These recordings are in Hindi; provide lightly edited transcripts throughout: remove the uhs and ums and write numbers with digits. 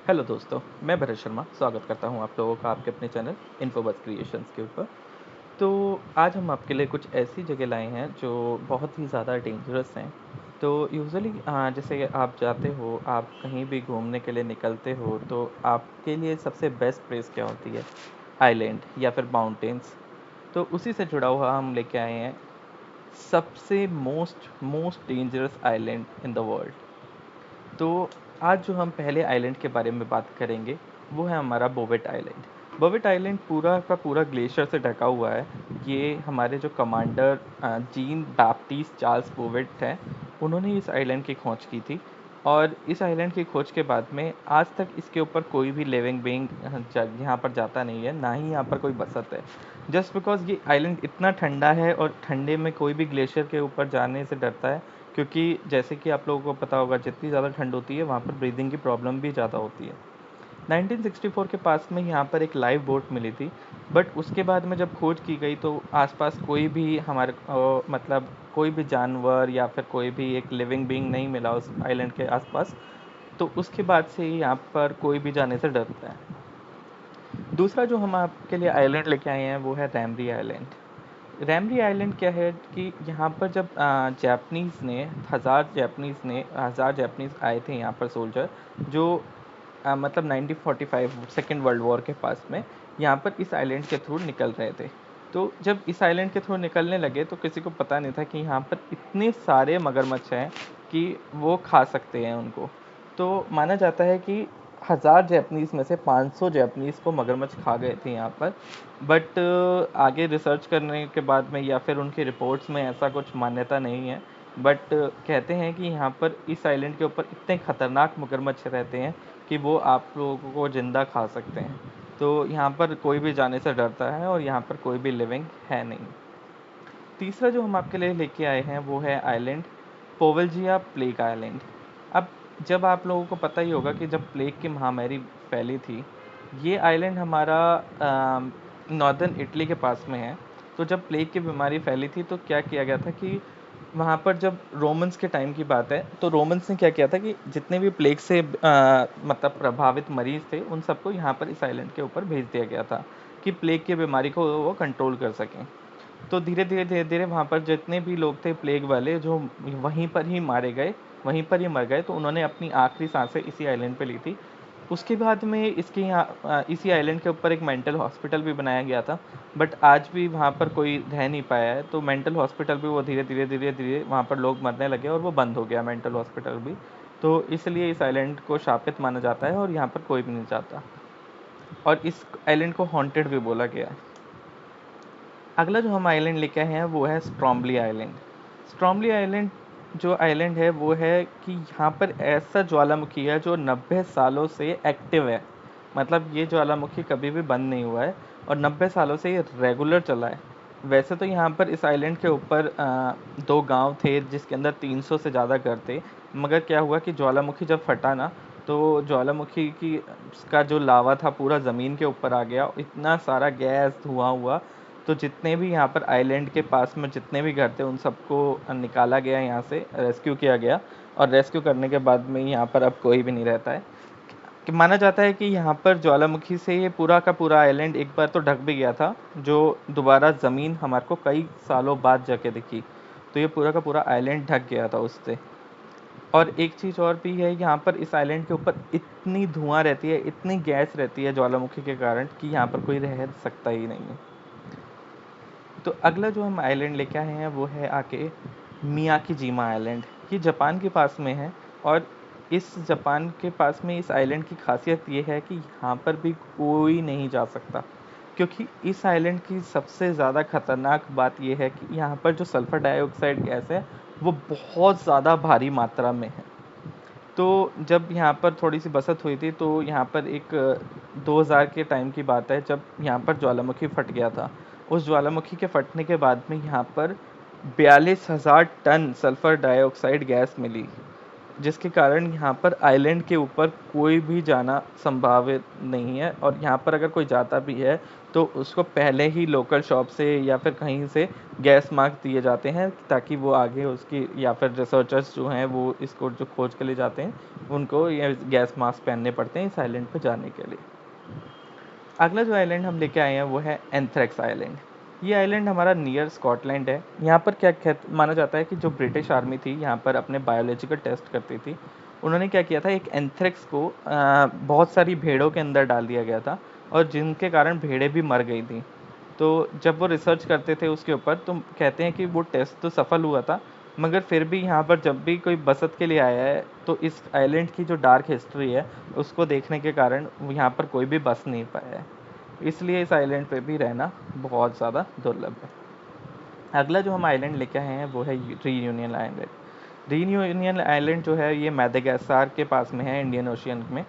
हेलो दोस्तों, मैं भरत शर्मा स्वागत करता हूं आप लोगों का आपके अपने चैनल इन्फोबस क्रिएशंस के ऊपर। तो आज हम आपके लिए कुछ ऐसी जगह लाए हैं जो बहुत ही ज़्यादा डेंजरस हैं। तो यूजुअली जैसे आप जाते हो, आप कहीं भी घूमने के लिए निकलते हो, तो आपके लिए सबसे बेस्ट प्लेस क्या होती है? आइलैंड या फिर माउंटेन्स? तो उसी से जुड़ा हुआ हम लेके आए हैं सबसे most most dangerous island in the world. तो आज जो हम पहले आइलैंड के बारे में बात करेंगे वो है हमारा बोवेट आइलैंड। बोवेट आइलैंड पूरा का पूरा ग्लेशियर से ढका हुआ है। ये हमारे जो कमांडर जीन बैप्टिस्ट चार्ल्स बोवेट हैं, उन्होंने इस आइलैंड की खोज की थी। और इस आइलैंड की खोज के बाद में आज तक इसके ऊपर कोई भी लिविंग बीइंग यहाँ पर जाता नहीं है, ना ही यहाँ पर कोई बसत है। जस्ट बिकॉज ये आइलैंड इतना ठंडा है और ठंडे में कोई भी ग्लेशियर के ऊपर जाने से डरता है, क्योंकि जैसे कि आप लोगों को पता होगा जितनी ज़्यादा ठंड होती है वहाँ पर ब्रीदिंग की प्रॉब्लम भी ज़्यादा होती है। 1964 के पास में यहाँ पर एक लाइव बोट मिली थी। बट उसके बाद में जब खोज की गई तो आसपास कोई भी हमारे मतलब कोई भी जानवर या फिर कोई भी एक लिविंग बीइंग नहीं मिला उस आइलैंड के आसपास। तो उसके बाद से ही यहाँ पर कोई भी जाने से डरता है। दूसरा जो हम आपके लिए आइलैंड लेके आए हैं वो है रैमरी आइलैंड। रैमरी आइलैंड क्या है कि यहाँ पर जब जापानीज़ ने हज़ार जापानीज़ आए थे यहाँ पर सोल्जर, जो मतलब 1945 सेकेंड वर्ल्ड वॉर के पास में यहाँ पर इस आइलैंड के थ्रू निकल रहे थे। तो जब इस आइलैंड के थ्रू निकलने लगे तो किसी को पता नहीं था कि यहाँ पर इतने सारे मगरमच्छ हैं कि वो खा सकते हैं उनको। तो माना जाता है कि 1000 जापानीज़ में से 500 जापानीज़ को मगरमच्छ खा गए थे यहाँ पर। बट आगे रिसर्च करने के बाद में या फिर उनकी रिपोर्ट्स में ऐसा कुछ मान्यता नहीं है। बट कहते हैं कि यहाँ पर इस आइलैंड के ऊपर इतने खतरनाक मगरमच्छ रहते हैं कि वो आप लोगों को ज़िंदा खा सकते हैं। तो यहाँ पर कोई भी जाने से डरता है और यहाँ पर कोई भी लिविंग है नहीं। तीसरा जो हम आपके लिए लेके आए हैं वो है आइलैंड पोवलजिया प्लेग आइलैंड। अब जब आप लोगों को पता ही होगा कि जब प्लेग की महामारी फैली थी, ये आइलैंड हमारा नॉर्दर्न इटली के पास में है। तो जब प्लेग की बीमारी फैली थी तो क्या किया गया था कि वहाँ पर जब रोमन्स के टाइम की बात है तो रोमन्स ने क्या किया था कि जितने भी प्लेग से मतलब प्रभावित मरीज थे उन सबको यहाँ पर इस आइलैंड के ऊपर भेज दिया गया था कि प्लेग की बीमारी को वो कंट्रोल कर सकें। तो धीरे धीरे वहाँ पर जितने भी लोग थे प्लेग वाले जो वहीं पर ही मारे गए, वहीं पर ही मर गए, तो उन्होंने अपनी आखिरी सांसें इसी आइलैंड पे ली थी। उसके बाद में इसके यहाँ इसी आइलैंड के ऊपर एक मेंटल हॉस्पिटल भी बनाया गया था। बट आज भी वहाँ पर कोई रह नहीं पाया है, तो मेंटल हॉस्पिटल भी वो धीरे धीरे वहाँ पर लोग मरने लगे और वो बंद हो गया मेंटल हॉस्पिटल भी। तो इसलिए इस आइलैंड को शापित माना जाता है और यहाँ पर कोई भी नहीं जाता। और इस आइलैंड को हॉन्टेड भी बोला गया है। अगला जो हम आइलैंड लेके आए हैं वो है स्ट्रॉम्बली आइलैंड। स्ट्रॉम्बली आइलैंड जो आइलैंड है वो है कि यहाँ पर ऐसा ज्वालामुखी है जो 90 सालों से एक्टिव है। मतलब ये ज्वालामुखी कभी भी बंद नहीं हुआ है और 90 सालों से ये रेगुलर चला है। वैसे तो यहाँ पर इस आइलैंड के ऊपर दो गांव थे जिसके अंदर 300 से ज़्यादा घर थे। मगर क्या हुआ कि ज्वालामुखी जब फटा ना, तो ज्वालामुखी की का जो लावा था पूरा ज़मीन के ऊपर आ गया, इतना सारा गैस धुआं हुआ। तो जितने भी यहाँ पर आइलैंड के पास में जितने भी घर थे उन सबको निकाला गया, यहाँ से रेस्क्यू किया गया। और रेस्क्यू करने के बाद में यहाँ पर अब कोई भी नहीं रहता है। कि माना जाता है कि यहाँ पर ज्वालामुखी से ये पूरा का पूरा आइलैंड एक बार तो ढक भी गया था, जो दोबारा ज़मीन हमारे को कई सालों बाद जाके दिखी। तो ये पूरा का पूरा आइलैंड ढक गया था उससे। और एक चीज़ और भी है, यहाँ पर इस आइलैंड के ऊपर इतनी धुआं रहती है, इतनी गैस रहती है ज्वालामुखी के कारण कि यहाँ पर कोई रह सकता ही नहीं है। तो अगला जो हम आइलैंड लेके आए हैं वो है आके मियाकीजीमा आइलैंड। ये जापान के पास में है। और इस जापान के पास में इस आइलैंड की खासियत ये है कि यहाँ पर भी कोई नहीं जा सकता, क्योंकि इस आइलैंड की सबसे ज़्यादा खतरनाक बात ये है कि यहाँ पर जो सल्फर डाइऑक्साइड गैस है वो बहुत ज़्यादा भारी मात्रा में है। तो जब यहाँ पर थोड़ी सी बसत हुई थी तो यहाँ पर एक 2000 के टाइम की बात है जब यहाँ पर ज्वालामुखी फट गया था। उस ज्वालामुखी के फटने के बाद में यहाँ पर 42,000 टन सल्फर डाइऑक्साइड गैस मिली, जिसके कारण यहाँ पर आइलैंड के ऊपर कोई भी जाना संभावित नहीं है, और यहाँ पर अगर कोई जाता भी है तो उसको पहले ही लोकल शॉप से या फिर कहीं से गैस मास्क दिए जाते हैं, ताकि वो आगे उसकी, या फिर रिसर्चर्स जो हैं वो इसको जो खोज के लिए जाते हैं उनको ये गैस मास्क पहनने पड़ते हैं इस आइलैंड पर जाने के लिए। अगला जो आइलैंड हम लेके आए हैं वो है एंथ्रेक्स आइलैंड। ये आइलैंड हमारा नियर स्कॉटलैंड है। यहाँ पर क्या माना जाता है कि जो ब्रिटिश आर्मी थी यहाँ पर अपने बायोलॉजिकल टेस्ट करती थी, उन्होंने क्या किया था, एक एंथ्रेक्स को बहुत सारी भेड़ों के अंदर डाल दिया गया था, और जिनके कारण भेड़ें भी मर गई थी। तो जब वो रिसर्च करते थे उसके ऊपर, तो कहते हैं कि वो टेस्ट तो सफल हुआ था, मगर फिर भी यहाँ पर जब भी कोई बसत के लिए आया है तो इस आइलैंड की जो डार्क हिस्ट्री है उसको देखने के कारण यहाँ पर कोई भी बस नहीं पाया है। इसलिए इस आइलैंड पे भी रहना बहुत ज़्यादा दुर्लभ है। अगला जो हम आइलैंड लेके आए हैं वो है रीयूनियन आइलैंड। रीयूनियन आइलैंड जो है ये मैदागास्कार के पास में है, इंडियन ओशियन में।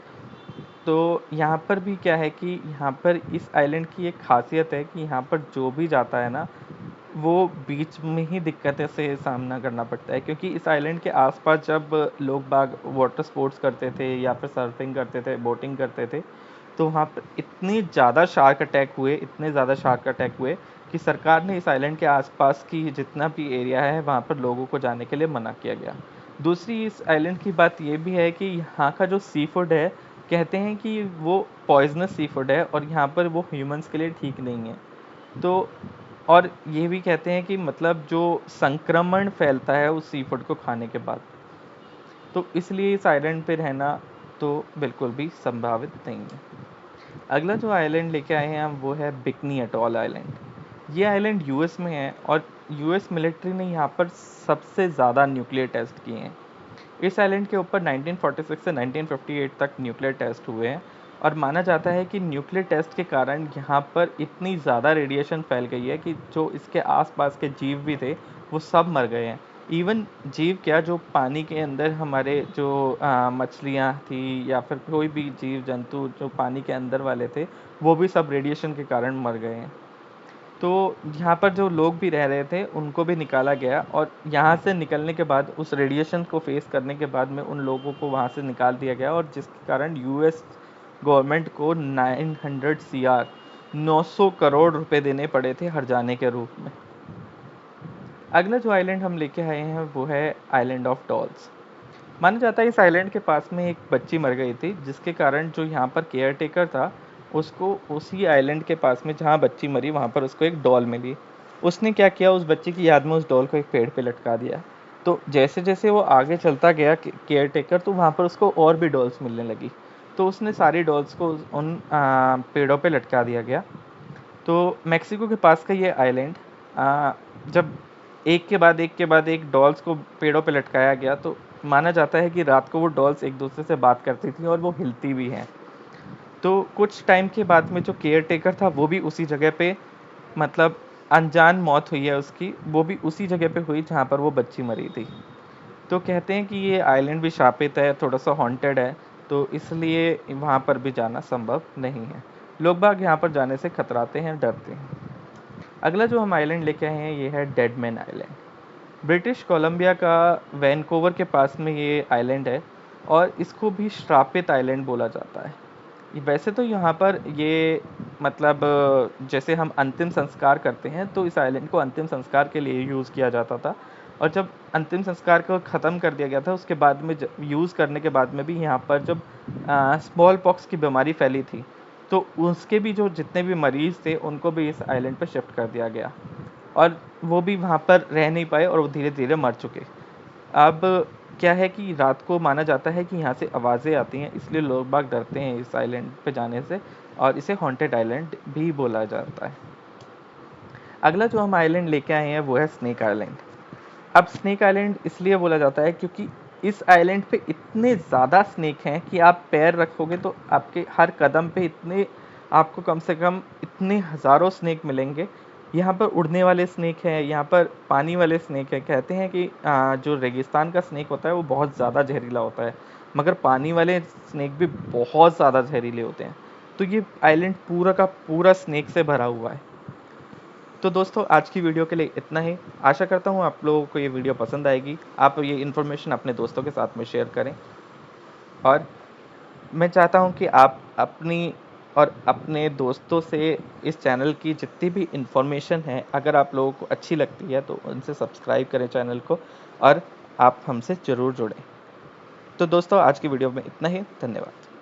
तो यहाँ पर भी क्या है कि यहाँ पर इस आइलैंड की एक खासियत है कि यहाँ पर जो भी जाता है ना, वो बीच में ही दिक्कतें से सामना करना पड़ता है, क्योंकि इस आइलैंड के आसपास जब लोग बाग वाटर स्पोर्ट्स करते थे या फिर सर्फिंग करते थे, बोटिंग करते थे, तो वहाँ पर इतनी ज़्यादा शार्क अटैक हुए, इतने ज़्यादा शार्क अटैक हुए कि सरकार ने इस आइलैंड के आसपास की जितना भी एरिया है वहाँ पर लोगों को जाने के लिए मना किया गया। दूसरी इस आइलैंड की बात ये भी है कि यहाँ का जो सी फूड है, कहते हैं कि वो पॉइजनस सी फूड है और यहाँ पर वो ह्यूमंस के लिए ठीक नहीं है। तो और ये भी कहते हैं कि मतलब जो संक्रमण फैलता है उस सी फूड को खाने के बाद, तो इसलिए इस आइलैंड पे रहना तो बिल्कुल भी संभावित नहीं है। अगला जो आइलैंड लेके आए हैं हम वो है बिकनी अटॉल आइलैंड। ये आइलैंड यूएस में है, और यूएस मिलिट्री ने यहाँ पर सबसे ज़्यादा न्यूक्लियर टेस्ट किए हैं। इस आइलैंड के ऊपर 1946 से 1958 तक न्यूक्लियर टेस्ट हुए हैं, और माना जाता है कि न्यूक्लियर टेस्ट के कारण यहाँ पर इतनी ज़्यादा रेडिएशन फैल गई है कि जो इसके आसपास के जीव भी थे वो सब मर गए हैं। इवन जीव क्या, जो पानी के अंदर हमारे जो मछलियाँ थी या फिर कोई भी जीव जंतु जो पानी के अंदर वाले थे, वो भी सब रेडिएशन के कारण मर गए हैं। तो यहाँ पर जो लोग भी रह रहे थे उनको भी निकाला गया, और यहाँ से निकलने के बाद उस रेडिएशन को फेस करने के बाद में उन लोगों को वहाँ से निकाल दिया गया, और जिसके कारण यूएस गवर्नमेंट को 900 सीआर 900 करोड़ रुपए देने पड़े थे हर जाने के रूप में। अगला जो आइलैंड हम लेके आए हैं वो है आइलैंड ऑफ डॉल्स। माना जाता है इस आइलैंड के पास में एक बच्ची मर गई थी, जिसके कारण जो यहाँ पर केयर टेकर था उसको उसी आइलैंड के पास में जहाँ बच्ची मरी वहाँ पर उसको एक डॉल मिली। उसने क्या किया, उस बच्ची की याद में उस डॉल को एक पेड़ पे लटका दिया। तो जैसे जैसे वो आगे चलता गया केयर टेकर, तो वहाँ पर उसको और भी डॉल्स मिलने लगी। तो उसने सारी डॉल्स को उन पेड़ों पे लटका दिया गया। तो मेक्सिको के पास का ये आइलैंड, जब एक के बाद एक डॉल्स को पेड़ों पे लटकाया गया, तो माना जाता है कि रात को वो डॉल्स एक दूसरे से बात करती थी और वो हिलती भी हैं। तो कुछ टाइम के बाद में जो केयर टेकर था वो भी उसी जगह पे, मतलब अनजान मौत हुई है उसकी, वो भी उसी जगह पे हुई जहाँ पर वो बच्ची मरी थी। तो कहते हैं कि ये आइलैंड भी शापित है, थोड़ा सा हॉन्टेड है, तो इसलिए वहाँ पर भी जाना संभव नहीं है। लोग बाग यहाँ पर जाने से खतराते हैं, डरते हैं। अगला जो हम आइलैंड लेके आए हैं ये है डेडमैन आइलैंड। ब्रिटिश कोलंबिया का वैनकूवर के पास में ये आइलैंड है, और इसको भी श्रापित आइलैंड बोला जाता है। वैसे तो यहाँ पर ये, मतलब जैसे हम अंतिम संस्कार करते हैं तो इस आइलैंड को अंतिम संस्कार के लिए यूज़ किया जाता था, और जब अंतिम संस्कार को ख़त्म कर दिया गया था उसके बाद में यूज़ करने के बाद में भी यहाँ पर जब स्मॉल पॉक्स की बीमारी फैली थी, तो उसके भी जो जितने भी मरीज़ थे उनको भी इस आइलैंड पर शिफ्ट कर दिया गया, और वो भी वहाँ पर रह नहीं पाए और वो धीरे धीरे मर चुके। अब क्या है कि रात को माना जाता है कि यहाँ से आवाज़ें आती हैं, इसलिए लोग बाग डरते हैं इस आइलैंड पे जाने से, और इसे हॉन्टेड आइलैंड भी बोला जाता है। अगला जो हम आइलैंड लेके आए हैं वो है स्नेक आइलैंड। अब स्नेक आइलैंड इसलिए बोला जाता है क्योंकि इस आइलैंड पे इतने ज़्यादा स्नेक हैं कि आप पैर रखोगे तो आपके हर कदम पे इतने, आपको कम से कम इतने हज़ारों स्नेक मिलेंगे। यहाँ पर उड़ने वाले स्नेक हैं, यहाँ पर पानी वाले स्नेक हैं। कहते हैं कि जो रेगिस्तान का स्नेक होता है वो बहुत ज़्यादा जहरीला होता है, मगर पानी वाले स्नेक भी बहुत ज़्यादा जहरीले होते हैं। तो ये आइलैंड पूरा का पूरा स्नेक से भरा हुआ है। तो दोस्तों आज की वीडियो के लिए इतना ही। आशा करता हूँ आप लोगों को ये वीडियो पसंद आएगी। आप ये इन्फॉर्मेशन अपने दोस्तों के साथ में शेयर करें, और मैं चाहता हूँ कि आप अपनी और अपने दोस्तों से इस चैनल की जितनी भी इन्फॉर्मेशन है, अगर आप लोगों को अच्छी लगती है तो उनसे सब्सक्राइब करें चैनल को, और आप हमसे ज़रूर जुड़ें। तो दोस्तों आज की वीडियो में इतना ही। धन्यवाद।